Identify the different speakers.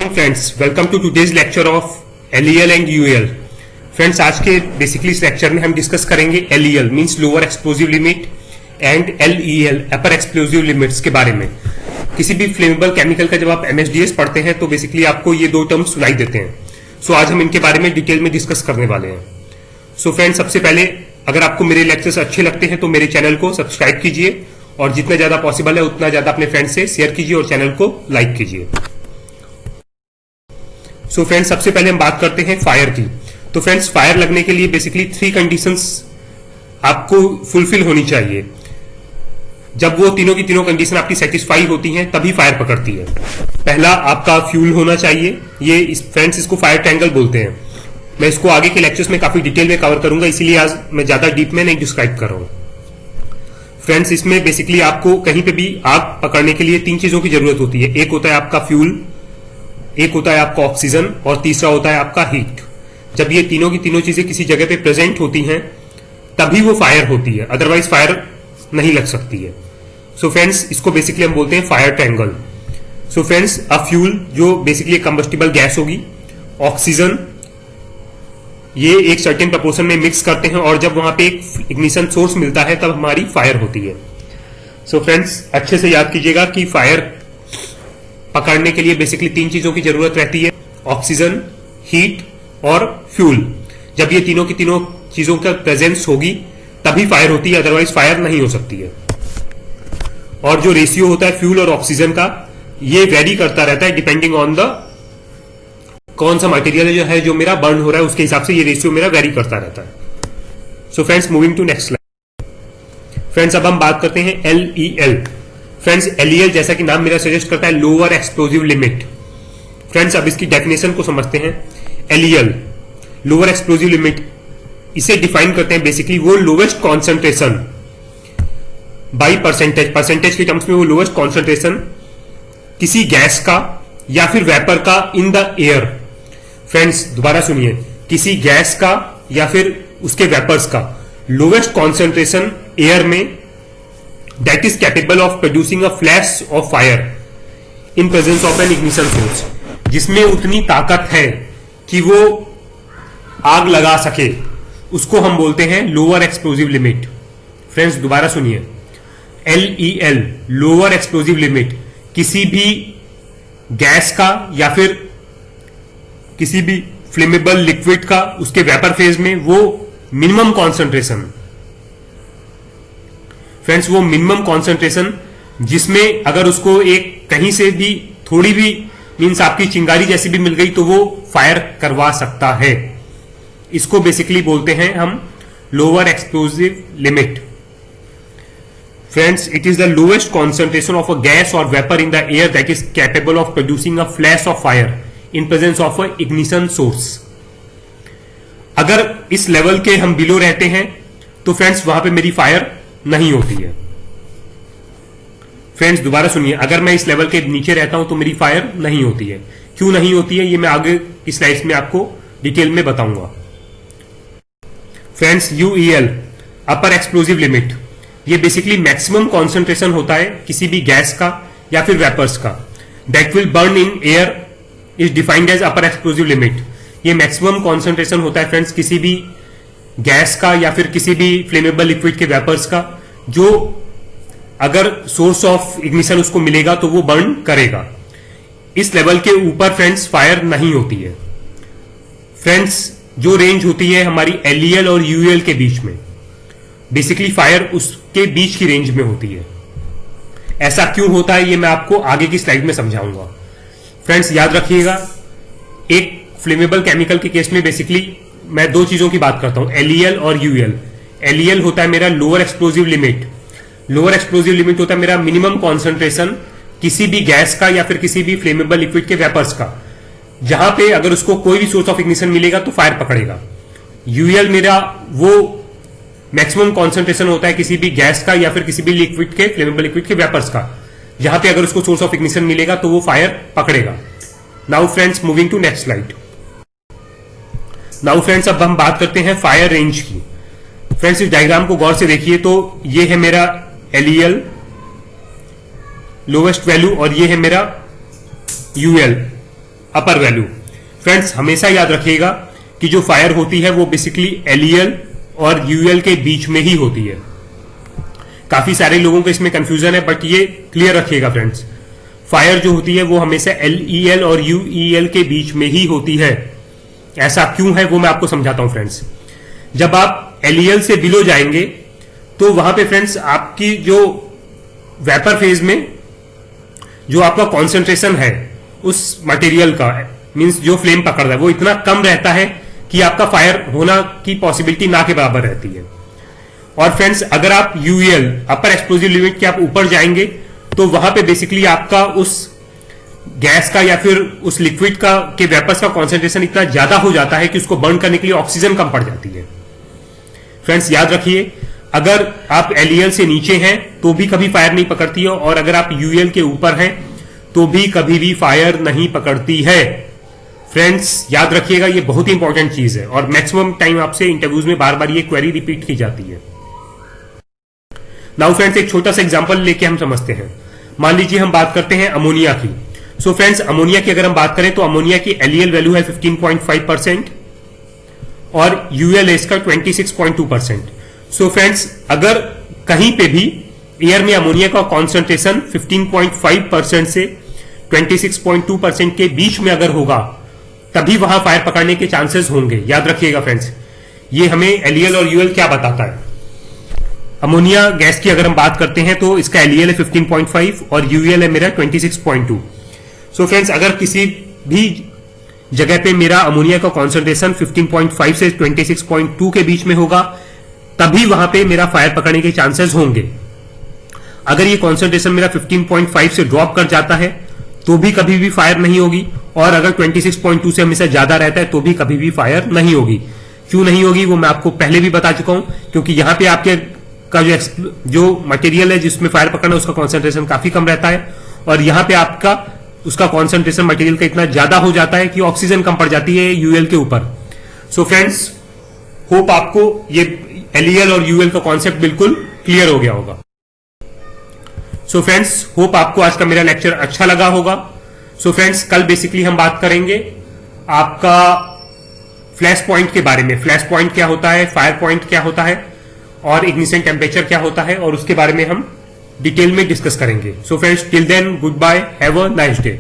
Speaker 1: Morning friends, welcome to today's lecture of LEL and UEL. Friends, आज के basically इस lecture में हम डिस्कस करेंगे LEL means lower explosive limit and LEL upper explosive limits के बारे में। किसी भी फ्लेमेबल केमिकल का जब आप एमएसडीएस पढ़ते हैं तो बेसिकली आपको ये दो टर्म्स सुनाई देते हैं। सो आज हम इनके बारे में डिटेल में डिस्कस करने वाले हैं। सो फ्रेंड्स, सबसे पहले अगर आपको मेरे लेक्चर्स अच्छे लगते हैं तो मेरे चैनल को सब्सक्राइब कीजिए और जितना ज्यादा पॉसिबल है उतना ज्यादा अपने फ्रेंड्स से शेयर कीजिए और चैनल को लाइक कीजिए। सो फ्रेंड्स, सबसे पहले हम बात करते हैं फायर की। तो फ्रेंड्स, फायर लगने के लिए बेसिकली 3 कंडीशंस आपको फुलफिल होनी चाहिए। जब वो तीनों की तीनों कंडीशन आपकी सेटिस्फाई होती हैं तभी फायर पकड़ती है। पहला, आपका फ्यूल होना चाहिए। ये फ्रेंड्स इसको फायर ट्रायंगल बोलते हैं। मैं इसको आगे के लेक्चर्स में काफी डिटेल में कवर करूंगा, इसीलिए आज मैं ज्यादा डीप में नहीं डिस्क्राइब कर रहा हूं। फ्रेंड्स, इसमें बेसिकली आपको कहीं पे भी आग पकड़ने के लिए 3 चीजों की जरूरत होती है। एक होता है आपका फ्यूल, एक होता है आपका ऑक्सीजन और तीसरा होता है आपका हीट। जब ये तीनों की तीनों चीजें किसी जगह पे प्रेजेंट होती हैं तभी वो फायर होती है, अदरवाइज फायर नहीं लग सकती है। सो फ्रेंड्स, इसको बेसिकली हम बोलते हैं fire triangle. So friends, a fuel जो बेसिकली कंबस्टिबल गैस होगी, ऑक्सीजन ये एक सर्टेन प्रपोर्शन में मिक्स करते हैं और जब वहां पे एक इग्निशन सोर्स मिलता है तब हमारी फायर होती है। सो फ्रेंड्स, अच्छे से याद कीजिएगा कि फायर पकड़ने के लिए बेसिकली 3 चीजों की जरूरत रहती है, ऑक्सीजन, हीट और फ्यूल। जब ये तीनों की तीनों चीजों का प्रेजेंस होगी तभी फायर होती है, अदरवाइज फायर नहीं हो सकती है। और जो रेशियो होता है फ्यूल और ऑक्सीजन का, ये वेरी करता रहता है डिपेंडिंग ऑन द कौन सा मटेरियल जो है जो मेरा बर्न हो रहा है, उसके हिसाब से ये रेशियो मेरा वेरी करता रहता है। So friends, moving to next slide. Friends, अब हम बात करते हैं एलईएल। फ्रेंड्स, एलईएल जैसा कि नाम मेरा सजेस्ट करता है लोअर एक्सप्लोजिव लिमिट। फ्रेंड्स, अब इसकी डेफिनेशन को समझते हैं। एलईएल लोअर एक्सप्लोजिव लिमिट, इसे डिफाइन करते हैं बेसिकली वो lowest concentration by percentage. Percentage के टर्म्स में वो लोवेस्ट कॉन्सेंट्रेशन किसी गैस का या फिर वेपर का इन द एयर। फ्रेंड्स, दोबारा सुनिए, किसी गैस का या फिर उसके वेपर्स का लोवेस्ट कॉन्सेंट्रेशन एयर में that is capable of producing a flash of fire in presence of an ignition source, जिसमें उतनी ताकत है कि वो आग लगा सके, उसको हम बोलते हैं लोअर एक्सप्लोजिव लिमिट। फ्रेंड्स, दोबारा सुनिए, एलईएल लोअर एक्सप्लोजिव लिमिट किसी भी गैस का या फिर किसी भी फ्लेमेबल लिक्विड का उसके वेपर फेज में वो मिनिमम कॉन्सेंट्रेशन। फ्रेंड्स, वो मिनिमम कॉन्सेंट्रेशन जिसमें अगर उसको एक कहीं से भी थोड़ी भी मीन्स आपकी चिंगारी जैसी भी मिल गई तो वो फायर करवा सकता है। इसको बेसिकली बोलते हैं हम lower explosive limit. Friends, it is the lowest concentration of a gas और vapour in the air that is capable of producing a flash of fire in presence of a ignition source. अगर इस level के हम below रहते हैं तो friends वहां पे मेरी फायर नहीं होती है। फ्रेंड्स, दोबारा सुनिए, अगर मैं इस लेवल के नीचे रहता हूं तो मेरी फायर नहीं होती है। क्यों नहीं होती है ये मैं आगे की स्लाइड्स में आपको डिटेल में बताऊंगा। फ्रेंड्स, यूईएल अपर एक्सप्लोजिव लिमिट, ये बेसिकली मैक्सिमम कॉन्सेंट्रेशन होता है किसी भी गैस का या फिर वेपर्स का that will burn in air is defined as upper explosive limit. ये मैक्सिमम कॉन्सेंट्रेशन होता है फ्रेंड्स किसी भी गैस का या फिर किसी भी फ्लेमेबल लिक्विड के वेपर्स का, जो अगर सोर्स ऑफ इग्निशन उसको मिलेगा तो वो बर्न करेगा। इस लेवल के ऊपर फ्रेंड्स फायर नहीं होती है। फ्रेंड्स, जो रेंज होती है हमारी एलईएल और यूएल के बीच में, बेसिकली फायर उसके बीच की रेंज में होती है। ऐसा क्यों होता है ये मैं आपको आगे की स्लाइड में समझाऊंगा। फ्रेंड्स, याद रखिएगा, एक फ्लेमेबल केमिकल के केस में बेसिकली मैं 2 चीजों की बात करता हूं, एलईएल और यूएल। एलईएल होता है मेरा lower explosive limit. Lower explosive limit होता है मेरा मिनिमम कॉन्सेंट्रेशन किसी भी गैस का या फिर किसी भी फ्लेमेबल लिक्विड के वेपर्स का, जहां पे अगर उसको कोई भी सोर्स ऑफ इग्निशन मिलेगा तो फायर पकड़ेगा। यूएल मेरा वो मैक्सिमम कॉन्सेंट्रेशन होता है किसी भी गैस का या फिर किसी भी लिक्विड के फ्लेमेबल लिक्विड के वेपर्स का, जहां पे अगर उसको सोर्स ऑफ इग्निशन मिलेगा तो वो फायर पकड़ेगा। Now friends, moving to next slide. Now friends, अब हम बात करते हैं फायर रेंज की। फ्रेंड्स, इस डायग्राम को गौर से देखिए तो ये है मेरा एलईएल लोवेस्ट वैल्यू और ये है मेरा यूएल अपर वैल्यू। फ्रेंड्स हमेशा याद रखिएगा कि जो फायर होती है वो बेसिकली एलईएल और यूएल के बीच में ही होती है। काफी सारे लोगों को इसमें कंफ्यूजन है, बट ये क्लियर रखिएगा फ्रेंड्स, फायर जो होती है वो हमेशा एलईएल और यूईएल के बीच में ही होती है। ऐसा क्यों है वो मैं आपको समझाता हूं फ्रेंड्स। जब आप एलईएल से बिलो जाएंगे तो वहां पे फ्रेंड्स आपकी जो वेपर फेज में जो आपका कॉन्सेंट्रेशन है उस मटेरियल का, मींस जो फ्लेम पकड़ रहा है, वो इतना कम रहता है कि आपका फायर होना की पॉसिबिलिटी ना के बराबर रहती है। और फ्रेंड्स अगर आप यूएल अपर एक्सप्लोजिव लिमिट के आप ऊपर जाएंगे तो वहां पे बेसिकली आपका उस गैस का या फिर उस लिक्विड का के वेपर्स का कॉन्सेंट्रेशन इतना ज्यादा हो जाता है कि उसको बर्न करने के लिए ऑक्सीजन कम पड़ जाती है। फ्रेंड्स याद रखिए, अगर आप एलईएल से नीचे हैं तो भी कभी फायर नहीं पकड़ती है, और अगर आप यूएल के ऊपर हैं तो भी कभी भी फायर नहीं पकड़ती है। फ्रेंड्स याद रखिएगा, ये बहुत ही इंपॉर्टेंट चीज है और मैक्सिमम टाइम आपसे इंटरव्यूज में बार बार ये क्वेरी रिपीट की जाती है। नाउ फ्रेंड्स एक छोटा सा एग्जांपल लेके हम समझते हैं। मान लीजिए हम बात करते हैं अमोनिया की। सो फ्रेंड्स अमोनिया की अगर हम बात करें तो अमोनिया की एलईएल वैल्यू है 15.5% और यूएल है इसका 26.2%। सो फ्रेंड्स अगर कहीं पे भी एयर में अमोनिया का कॉन्सेंट्रेशन 15.5% से 26.2% के बीच में अगर होगा तभी वहां फायर पकड़ने के चांसेस होंगे। याद रखिएगा फ्रेंड्स, ये हमें एलईएल और यूएल क्या बताता है। अमोनिया गैस की अगर हम बात करते हैं तो इसका एलईएल है 15.5 और यूएल है मेरा 26.2। सो फ्रेंड्स अगर किसी भी जगह पे मेरा अमोनिया का कॉन्सेंट्रेशन 15.5 से 26.2 के बीच में होगा तभी वहां पे मेरा फायर पकड़ने के चांसेस होंगे। अगर ये कॉन्सेंट्रेशन मेरा 15.5 से ड्रॉप कर जाता है तो भी कभी भी फायर नहीं होगी, और अगर 26.2 से हमेशा ज्यादा रहता है तो भी कभी भी फायर नहीं होगी। क्यों नहीं होगी वो मैं आपको पहले भी बता चुका हूं, क्योंकि यहां पे आपके का जो मटेरियल है जिसमें फायर पकड़ना उसका कॉन्सेंट्रेशन काफी कम रहता है, और यहां पे आपका उसका कॉन्सेंट्रेशन मटेरियल का इतना ज्यादा हो जाता है कि ऑक्सीजन कम पड़ जाती है यूएल के ऊपर। सो फ्रेंड्स होप आपको ये एलईएल और यूएल का कॉन्सेप्ट बिल्कुल क्लियर हो गया होगा। सो फ्रेंड्स होप आपको आज का मेरा लेक्चर अच्छा लगा होगा। सो फ्रेंड्स कल बेसिकली हम बात करेंगे आपका फ्लैश पॉइंट के बारे में। फ्लैश पॉइंट क्या होता है, फायर पॉइंट क्या होता है और इग्निशन टेम्परेचर क्या होता है, और उसके बारे में हम डिटेल में डिस्कस करेंगे। So friends till then good bye, have a nice day.